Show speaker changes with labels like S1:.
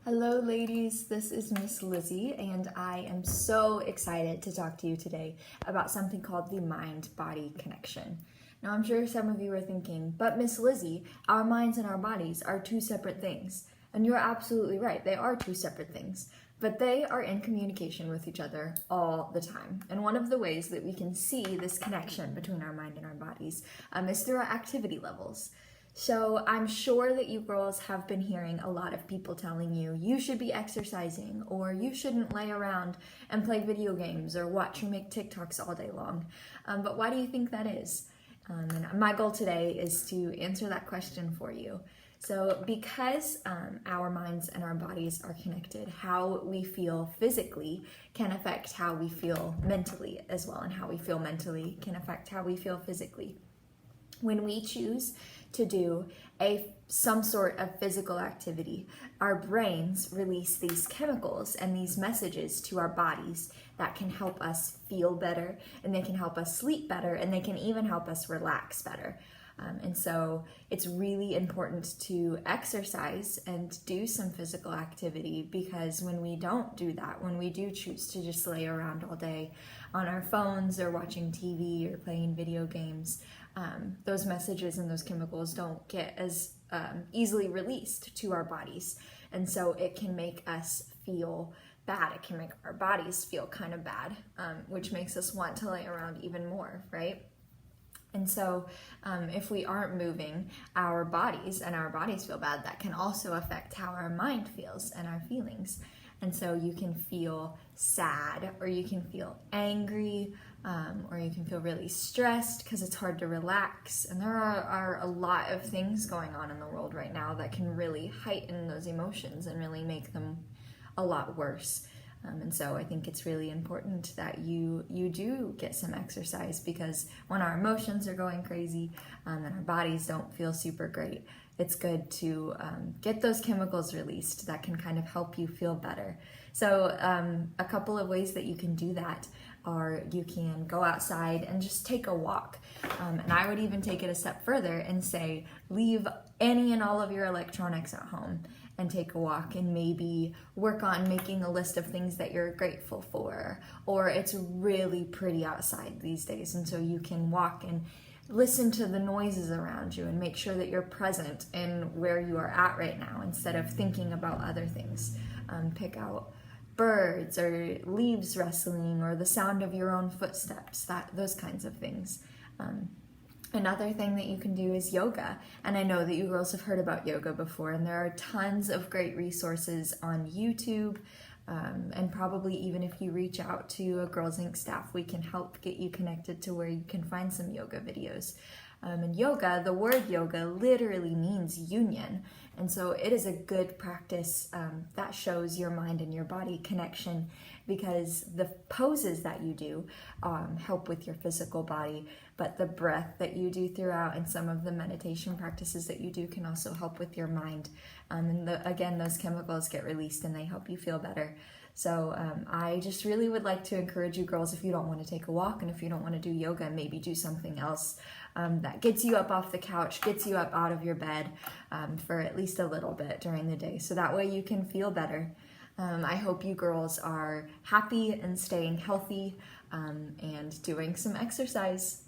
S1: Hello ladies, this is Miss Lizzy and I am so excited to talk to you today about something called the mind-body connection. Now I'm sure some of you are thinking, but Miss Lizzy, our minds and our bodies are two separate things. And you're absolutely right, they are two separate things, but they are in communication with each other all the time. And one of the ways that we can see this connection between our mind and our bodies is through our activity levels. So I'm sure that you girls have been hearing a lot of people telling you you should be exercising, or you shouldn't lay around and play video games or watch or make TikToks all day long. But why do you think that is? And my goal today is to answer that question for you. So because our minds and our bodies are connected, how we feel physically can affect how we feel mentally as well, and how we feel mentally can affect how we feel physically. When we choose to do some sort of physical activity, our brains release these chemicals and these messages to our bodies that can help us feel better, and they can help us sleep better, and they can even help us relax better. And so it's really important to exercise and do some physical activity, because when we don't do that, when we do choose to just lay around all day on our phones or watching TV or playing video games, those messages and those chemicals don't get as easily released to our bodies. And so it can make us feel bad. It can make our bodies feel kind of bad, which makes us want to lay around even more, right? And so if we aren't moving our bodies and our bodies feel bad, that can also affect how our mind feels and our feelings. And so you can feel sad, or you can feel angry, or you can feel really stressed because it's hard to relax. And there are a lot of things going on in the world right now that can really heighten those emotions and really make them a lot worse. And so I think it's really important that you do get some exercise, because when our emotions are going crazy and our bodies don't feel super great, it's good to get those chemicals released that can kind of help you feel better. So a couple of ways that you can do that are you can go outside and just take a walk. And I would even take it a step further and say, leave any and all of your electronics at home and take a walk, and maybe work on making a list of things that you're grateful for. Or it's really pretty outside these days, and so you can walk and listen to the noises around you and make sure that you're present in where you are at right now instead of thinking about other things. Pick out birds or leaves rustling or the sound of your own footsteps, those kinds of things. Another thing that you can do is yoga. And I know that you girls have heard about yoga before, and there are tons of great resources on YouTube. And probably even if you reach out to a Girls Inc. staff, we can help get you connected to where you can find some yoga videos. And yoga, the word yoga literally means union. And so it is a good practice that shows your mind and your body connection, because the poses that you do help with your physical body, but the breath that you do throughout and some of the meditation practices that you do can also help with your mind. And again, those chemicals get released and they help you feel better. So I just really would like to encourage you girls, if you don't want to take a walk and if you don't want to do yoga, maybe do something else that gets you up off the couch, gets you up out of your bed for at least a little bit during the day. So that way you can feel better. I hope you girls are happy and staying healthy and doing some exercise.